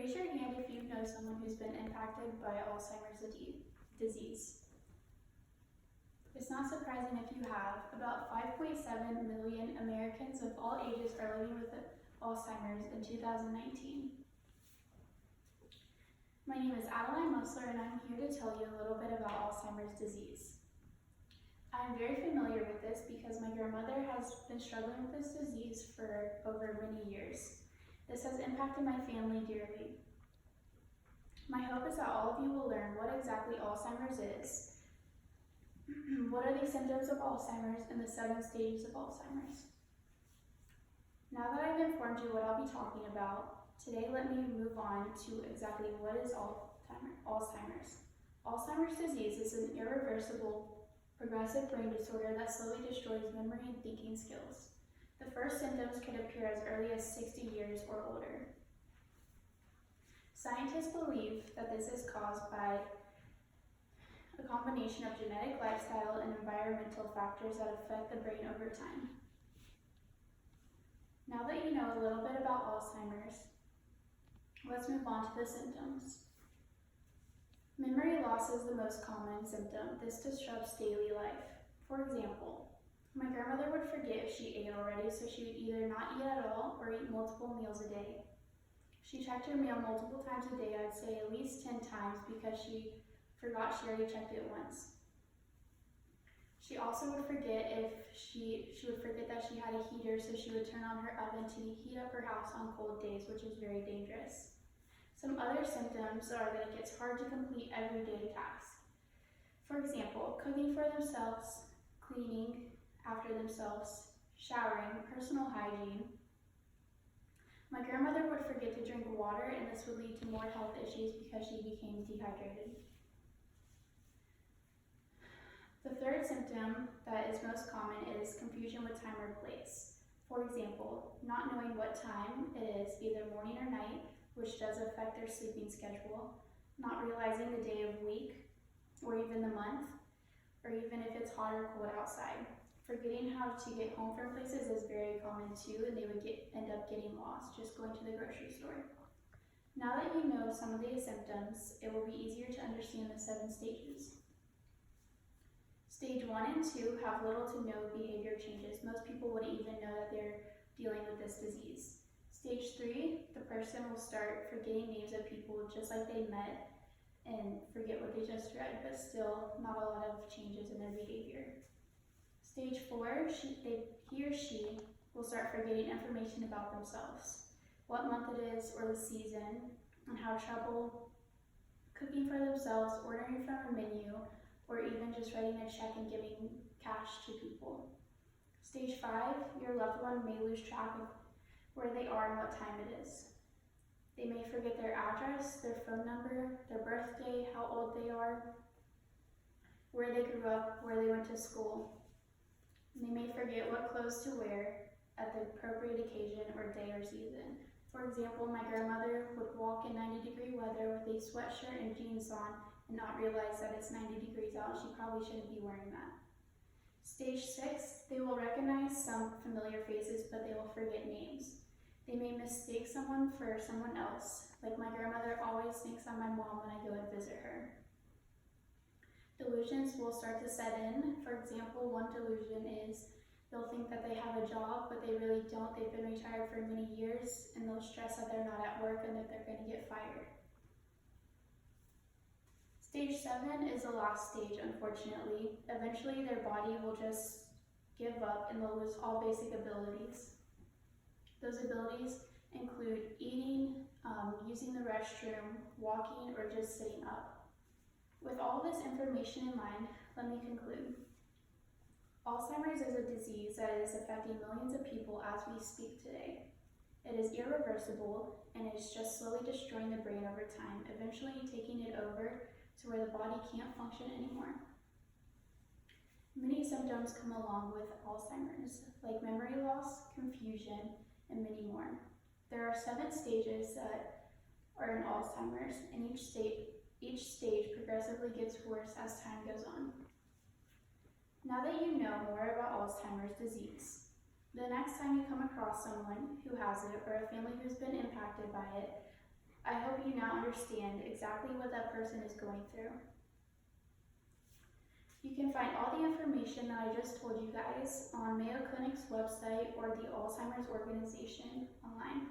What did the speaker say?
Raise your hand if you know someone who's been impacted by Alzheimer's disease. It's not surprising if you have. About 5.7 million Americans of all ages are living with Alzheimer's in 2019. My name is Adeline Mussler, and I'm here to tell you a little bit about Alzheimer's disease. I'm very familiar with this because my grandmother has been struggling with this disease for over many years. This has impacted my family dearly. My hope is that all of you will learn what exactly Alzheimer's is, what are the symptoms of Alzheimer's, and the 7 stages of Alzheimer's. Now that I've informed you what I'll be talking about, today let me move on to exactly what is Alzheimer's. Alzheimer's disease is an irreversible, progressive brain disorder that slowly destroys memory and thinking skills. The first symptoms can appear as early as 60 years or older. Scientists believe that this is caused by a combination of genetic, lifestyle, and environmental factors that affect the brain over time. Now that you know a little bit about Alzheimer's, let's move on to the symptoms. Memory loss is the most common symptom. This disrupts daily life. For example, my grandmother would forget if she ate already, so she would either not eat at all or eat multiple meals a day. She checked her mail multiple times a day, I'd say at least 10 times, because she forgot she already checked it once. She also would forget she would forget that she had a heater, so she would turn on her oven to heat up her house on cold days, which is very dangerous. Some other symptoms are that it gets hard to complete everyday tasks. For example, cooking for themselves, cleaning after themselves, showering, personal hygiene. My grandmother would forget to drink water, and this would lead to more health issues because she became dehydrated. The third symptom that is most common is confusion with time or place. For example, not knowing what time it is, either morning or night, which does affect their sleeping schedule, not realizing the day of week, or even the month, or even if it's hot or cold outside. Forgetting how to get home from places is very common too, and they would end up getting lost just going to the grocery store. Now that you know some of these symptoms, it will be easier to understand the 7 stages. Stage 1 and 2 have little to no behavior changes. Most people wouldn't even know that they're dealing with this disease. Stage 3, the person will start forgetting names of people just like they met and forget what they just read, but still not a lot of changes in their behavior. Stage 4, he or she will start forgetting information about themselves, what month it is or the season, and have trouble cooking for themselves, ordering from a menu, or even just writing a check and giving cash to people. Stage 5, your loved one may lose track of where they are and what time it is. They may forget their address, their phone number, their birthday, how old they are, where they grew up, where they went to school. They may forget what clothes to wear at the appropriate occasion or day or season. For example, my grandmother would walk in 90-degree weather with a sweatshirt and jeans on and not realize that it's 90 degrees out and she probably shouldn't be wearing that. Stage 6, they will recognize some familiar faces, but they will forget names. They may mistake someone for someone else, like my grandmother always thinks I'm my mom when I go and visit her. Delusions will start to set in. For example, one delusion is they'll think that they have a job, but they really don't. They've been retired for many years, and they'll stress that they're not at work and that they're going to get fired. Stage 7 is the last stage, unfortunately. Eventually, their body will just give up and they'll lose all basic abilities. Those abilities include eating, using the restroom, walking, or just sitting up. With all this information in mind, let me conclude. Alzheimer's is a disease that is affecting millions of people as we speak today. It is irreversible and is just slowly destroying the brain over time, eventually taking it over to where the body can't function anymore. Many symptoms come along with Alzheimer's, like memory loss, confusion, and many more. There are 7 stages that are in Alzheimer's, and each stage progressively gets worse as time goes on. Now that you know more about Alzheimer's disease, the next time you come across someone who has it or a family who's been impacted by it, I hope you now understand exactly what that person is going through. You can find all the information that I just told you guys on Mayo Clinic's website or the Alzheimer's Organization online.